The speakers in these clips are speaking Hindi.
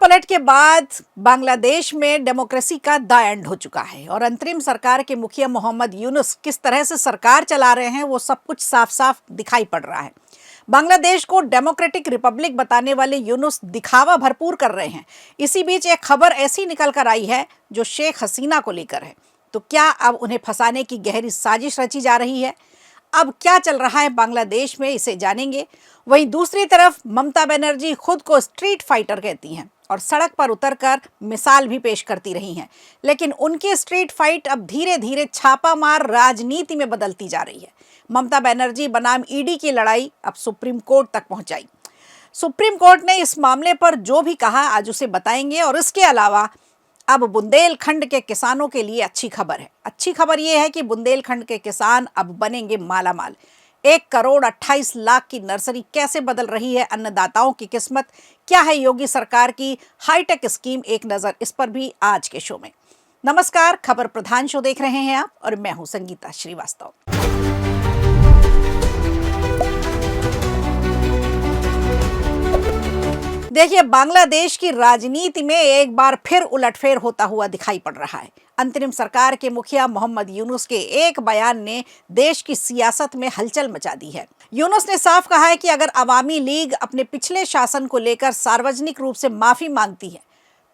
पलट के बाद बांग्लादेश में डेमोक्रेसी का द एंड हो चुका है और अंतरिम सरकार के मुखिया मोहम्मद यूनुस किस तरह से सरकार चला रहे हैं वो सब कुछ साफ साफ दिखाई पड़ रहा है। बांग्लादेश को डेमोक्रेटिक रिपब्लिक बताने वाले यूनुस दिखावा भरपूर कर रहे हैं। इसी बीच एक खबर ऐसी निकल कर आई है जो शेख हसीना को लेकर है। तो क्या अब उन्हें फंसाने की गहरी साजिश रची जा रही है? अब क्या चल रहा है बांग्लादेश में, इसे जानेंगे। वहीं दूसरी तरफ ममता बनर्जी खुद को स्ट्रीट फाइटर कहती हैं और सड़क पर उतरकर मिसाल भी पेश करती रही हैं, लेकिन उनकी स्ट्रीट फाइट अब धीरे धीरे छापामार राजनीति में बदलती जा रही है। ममता बनर्जी बनाम ईडी की लड़ाई अब सुप्रीम कोर्ट तक पहुंचाई। सुप्रीम कोर्ट ने इस मामले पर जो भी कहा आज उसे बताएंगे। और इसके अलावा अब बुंदेलखंड के किसानों के लिए अच्छी खबर है। अच्छी खबर यह है कि बुंदेलखंड के किसान अब बनेंगे मालामाल। 1,28,00,000 की नर्सरी कैसे बदल रही है अन्नदाताओं की किस्मत? क्या है योगी सरकार की हाईटेक स्कीम? एक नजर इस पर भी आज के शो में। नमस्कार, खबर प्रधान शो देख रहे हैं आप और मैं हूं संगीता श्रीवास्तव। देखिए, बांग्लादेश की राजनीति में एक बार फिर उलटफेर होता हुआ दिखाई पड़ रहा है। अंतरिम सरकार के मुखिया मोहम्मद यूनुस के एक बयान ने देश की सियासत में हलचल मचा दी है। यूनुस ने साफ कहा है कि अगर अवामी लीग अपने पिछले शासन को लेकर सार्वजनिक रूप से माफी मांगती है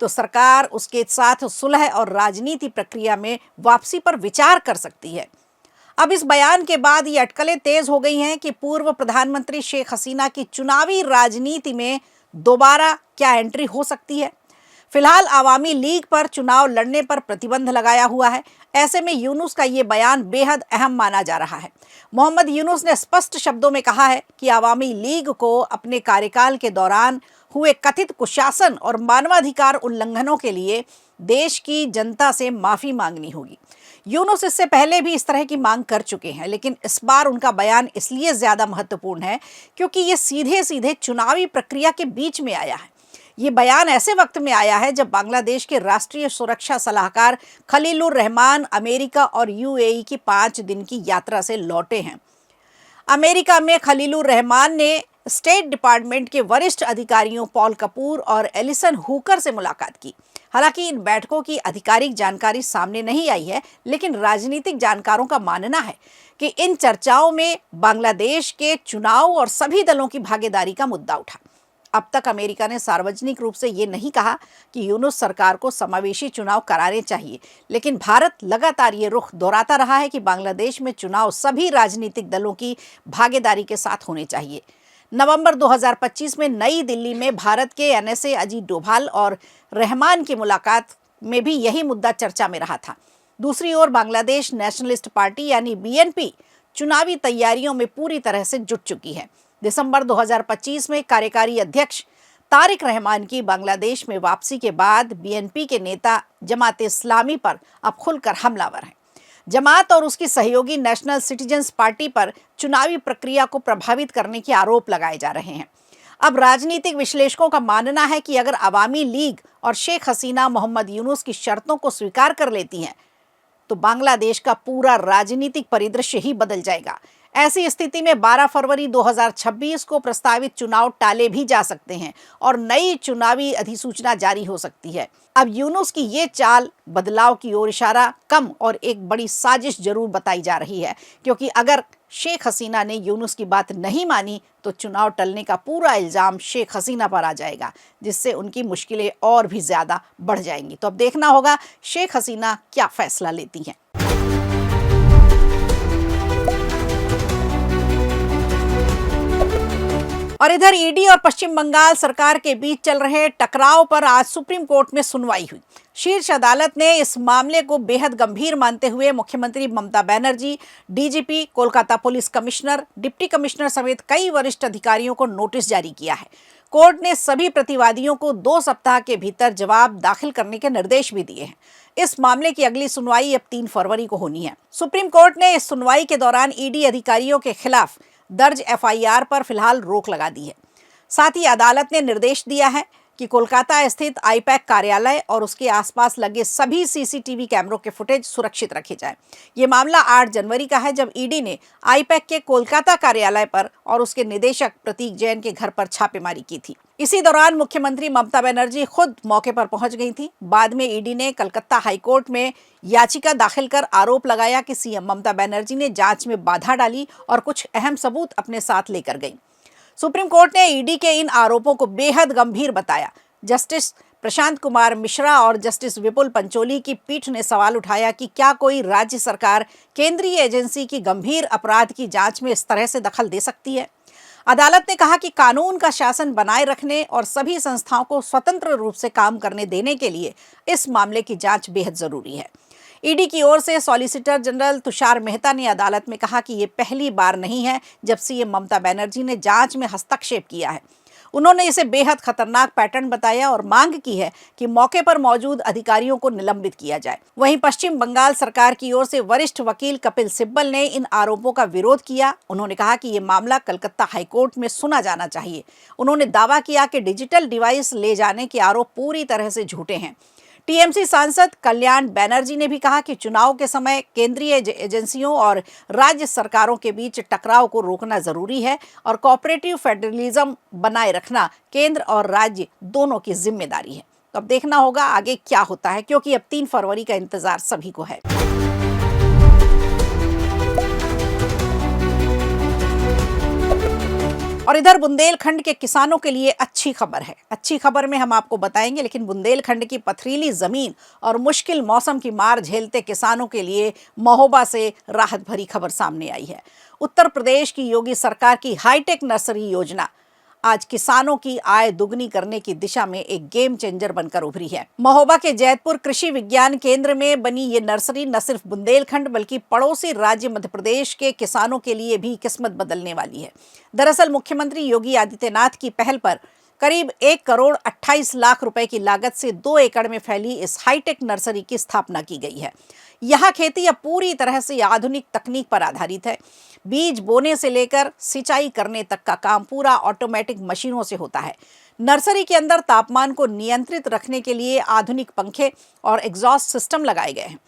तो सरकार उसके साथ सुलह और राजनीति प्रक्रिया में वापसी पर विचार कर सकती है। अब इस बयान के बाद ये अटकलें तेज हो गई हैं कि पूर्व प्रधानमंत्री शेख हसीना की चुनावी राजनीति में दोबारा क्या एंट्री हो सकती है। फिलहाल अवामी लीग पर चुनाव लड़ने पर प्रतिबंध लगाया हुआ है। ऐसे में यूनुस का ये बयान बेहद अहम माना जा रहा है। मोहम्मद यूनुस ने स्पष्ट शब्दों में कहा है कि अवामी लीग को अपने कार्यकाल के दौरान हुए कथित कुशासन और मानवाधिकार उल्लंघनों के लिए देश की जनता से माफी मांगनी होगी। यूनुस इससे पहले भी इस तरह की मांग कर चुके हैं, लेकिन इस बार उनका बयान इसलिए ज्यादा महत्वपूर्ण है क्योंकि ये सीधे सीधे चुनावी प्रक्रिया के बीच में आया है। ये बयान ऐसे वक्त में आया है जब बांग्लादेश के राष्ट्रीय सुरक्षा सलाहकार खलीलुर रहमान अमेरिका और यूएई की 5 दिन की यात्रा से लौटे हैं। अमेरिका में खलीलुर रहमान ने स्टेट डिपार्टमेंट के वरिष्ठ अधिकारियों पॉल कपूर और एलिसन हुकर से मुलाकात की। हालांकि इन बैठकों की आधिकारिक जानकारी सामने नहीं आई है, लेकिन राजनीतिक जानकारों का मानना है कि इन चर्चाओं में बांग्लादेश के चुनाव और सभी दलों की भागीदारी का मुद्दा उठा। अब तक अमेरिका ने सार्वजनिक रूप से ये नहीं कहा कि यूनुस सरकार को समावेशी चुनाव कराने चाहिए, लेकिन भारत लगातार ये रुख दोहराता रहा है कि बांग्लादेश में चुनाव सभी राजनीतिक दलों की भागीदारी के साथ होने चाहिए। नवंबर 2025 में नई दिल्ली में भारत के एनएसए अजीत डोभाल और रहमान की मुलाकात में भी यही मुद्दा चर्चा में रहा था। दूसरी ओर बांग्लादेश नेशनलिस्ट पार्टी यानी बीएनपी चुनावी तैयारियों में पूरी तरह से जुट चुकी है। दिसंबर 2025 में कार्यकारी अध्यक्ष तारिक रहमान की बांग्लादेश में वापसी के बाद बीएनपी के नेता जमात इस्लामी पर अब खुलकर हमलावर हैं। जमात और उसकी सहयोगी नेशनल सिटीजन्स पार्टी पर चुनावी प्रक्रिया को प्रभावित करने के आरोप लगाए जा रहे हैं। अब राजनीतिक विश्लेषकों का मानना है कि अगर अवामी लीग और शेख हसीना मोहम्मद यूनुस की शर्तों को स्वीकार कर लेती हैं तो बांग्लादेश का पूरा राजनीतिक परिदृश्य ही बदल जाएगा। ऐसी स्थिति में 12 फरवरी 2026 को प्रस्तावित चुनाव टाले भी जा सकते हैं और नई चुनावी अधिसूचना जारी हो सकती है। अब यूनुस की ये चाल बदलाव की ओर इशारा कम और एक बड़ी साजिश जरूर बताई जा रही है, क्योंकि अगर शेख हसीना ने यूनुस की बात नहीं मानी तो चुनाव टलने का पूरा इल्जाम शेख हसीना पर आ जाएगा, जिससे उनकी मुश्किलें और भी ज्यादा बढ़ जाएंगी। तो अब देखना होगा शेख हसीना क्या फैसला लेती हैं। और इधर ईडी और पश्चिम बंगाल सरकार के बीच चल रहे टकराव पर आज सुप्रीम कोर्ट में सुनवाई हुई। शीर्ष अदालत ने इस मामले को बेहद गंभीर मानते हुए मुख्यमंत्री Mamata Banerjee, DGP, Kolkata police commissioner, deputy commissioner समेत कई वरिष्ठ अधिकारियों को नोटिस जारी किया है। कोर्ट ने सभी प्रतिवादियों को 2 सप्ताह के भीतर जवाब दाखिल करने के निर्देश भी दिए हैं। इस मामले की अगली सुनवाई अब 3 फरवरी को होनी है। सुप्रीम कोर्ट ने इस सुनवाई के दौरान ईडी अधिकारियों के खिलाफ दर्ज एफआईआर पर फिलहाल रोक लगा दी है। साथ ही अदालत ने निर्देश दिया है कि कोलकाता स्थित आईपैक कार्यालय और उसके आसपास लगे सभी सीसीटीवी कैमरों के फुटेज सुरक्षित रखे जाएं। ये मामला 8 जनवरी का है, जब ईडी ने आईपैक के कोलकाता कार्यालय पर और उसके निदेशक प्रतीक जैन के घर पर छापेमारी की थी। इसी दौरान मुख्यमंत्री ममता बनर्जी खुद मौके पर पहुंच गई थी। बाद में ईडी ने कलकत्ता हाईकोर्ट में याचिका दाखिल कर आरोप लगाया कि सीएम ममता बनर्जी ने जांच में बाधा डाली और कुछ अहम सबूत अपने साथ लेकर गई। सुप्रीम कोर्ट ने ईडी के इन आरोपों को बेहद गंभीर बताया। जस्टिस प्रशांत कुमार मिश्रा और जस्टिस विपुल पंचोली की पीठ ने सवाल उठाया कि क्या कोई राज्य सरकार केंद्रीय एजेंसी की गंभीर अपराध की जांच में इस तरह से दखल दे सकती है। अदालत ने कहा कि कानून का शासन बनाए रखने और सभी संस्थाओं को स्वतंत्र रूप से काम करने देने के लिए इस मामले की जांच बेहद जरूरी है। ईडी की ओर से सॉलिसिटर जनरल तुषार मेहता ने अदालत में कहा कि ये पहली बार नहीं है जब सीएम ममता बनर्जी ने जांच में हस्तक्षेप किया है। उन्होंने इसे बेहद खतरनाक पैटर्न बताया और मांग की है कि मौके पर मौजूद अधिकारियों को निलंबित किया जाए। वहीं पश्चिम बंगाल सरकार की ओर से वरिष्ठ वकील कपिल सिब्बल ने इन आरोपों का विरोध किया। उन्होंने कहा कि ये मामला कलकत्ता हाईकोर्ट में सुना जाना चाहिए। उन्होंने दावा किया कि डिजिटल डिवाइस ले जाने के आरोप पूरी तरह से झूठे हैं। टीएमसी सांसद कल्याण बनर्जी ने भी कहा कि चुनाव के समय केंद्रीय एजेंसियों और राज्य सरकारों के बीच टकराव को रोकना जरूरी है और कोऑपरेटिव फेडरलिज्म बनाए रखना केंद्र और राज्य दोनों की जिम्मेदारी है। तो अब देखना होगा आगे क्या होता है, क्योंकि अब 3 फरवरी का इंतजार सभी को है। और इधर बुंदेलखंड के किसानों के लिए अच्छी खबर है। अच्छी खबर में हम आपको बताएंगे, लेकिन बुंदेलखंड की पथरीली जमीन और मुश्किल मौसम की मार झेलते किसानों के लिए महोबा से राहत भरी खबर सामने आई है। उत्तर प्रदेश की योगी सरकार की हाईटेक नर्सरी योजना आज किसानों की आय दुगनी करने की दिशा में एक गेम चेंजर बनकर उभरी है। महोबा के जैतपुर कृषि विज्ञान केंद्र में बनी ये नर्सरी न सिर्फ बुंदेलखंड बल्कि पड़ोसी राज्य मध्य प्रदेश के किसानों के लिए भी किस्मत बदलने वाली है। दरअसल मुख्यमंत्री योगी आदित्यनाथ की पहल पर करीब 1 करोड़ 28 लाख रुपए की लागत से 2 एकड़ में फैली इस हाईटेक नर्सरी की स्थापना की गई है। यहाँ खेती अब पूरी तरह से आधुनिक तकनीक पर आधारित है। बीज बोने से लेकर सिंचाई करने तक का काम पूरा ऑटोमेटिक मशीनों से होता है। नर्सरी के अंदर तापमान को नियंत्रित रखने के लिए आधुनिक पंखे और एग्जॉस्ट सिस्टम लगाए गए हैं,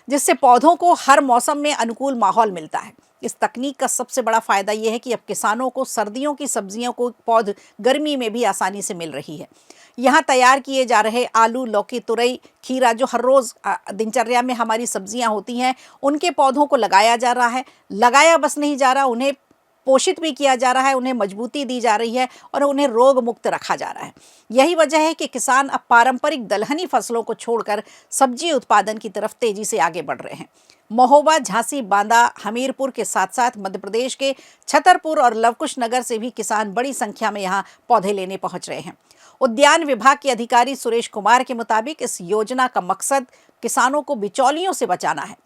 जिससे पौधों को हर मौसम में अनुकूल माहौल मिलता है। इस तकनीक का सबसे बड़ा फायदा यह है कि अब किसानों को सर्दियों की सब्जियों को पौध गर्मी में भी आसानी से मिल रही है। यहाँ तैयार किए जा रहे आलू, लौकी, तुरई, खीरा जो हर रोज़ दिनचर्या में हमारी सब्जियाँ होती हैं, उनके पौधों को लगाया जा रहा है। लगाया बस नहीं जा रहा, उन्हें पोषित भी किया जा रहा है, उन्हें मजबूती दी जा रही है और उन्हें रोग मुक्त रखा जा रहा है। यही वजह है कि किसान अब पारंपरिक दलहनी फसलों को छोड़कर सब्जी उत्पादन की तरफ तेजी से आगे बढ़ रहे हैं। महोबा, झांसी, बांदा, हमीरपुर के साथ साथ मध्य प्रदेश के छतरपुर और लवकुश नगर से भी किसान बड़ी संख्या में यहाँ पौधे लेने पहुंच रहे हैं। उद्यान विभाग के अधिकारी सुरेश कुमार के मुताबिक इस योजना का मकसद किसानों को बिचौलियों से बचाना है।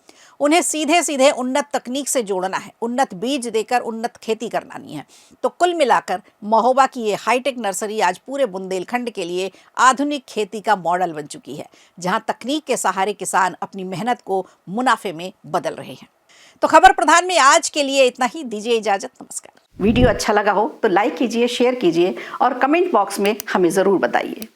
उन्हें सीधे सीधे उन्नत तकनीक से जोड़ना है, उन्नत बीज देकर उन्नत खेती करवानी है। तो कुल मिलाकर महोबा की ये हाईटेक नर्सरी आज पूरे बुंदेलखंड के लिए आधुनिक खेती का मॉडल बन चुकी है, जहां तकनीक के सहारे किसान अपनी मेहनत को मुनाफे में बदल रहे हैं। तो खबर प्रधान में आज के लिए इतना ही। दीजिए इजाजत, नमस्कार। वीडियो अच्छा लगा हो तो लाइक कीजिए, शेयर कीजिए और कमेंट बॉक्स में हमें जरूर बताइए।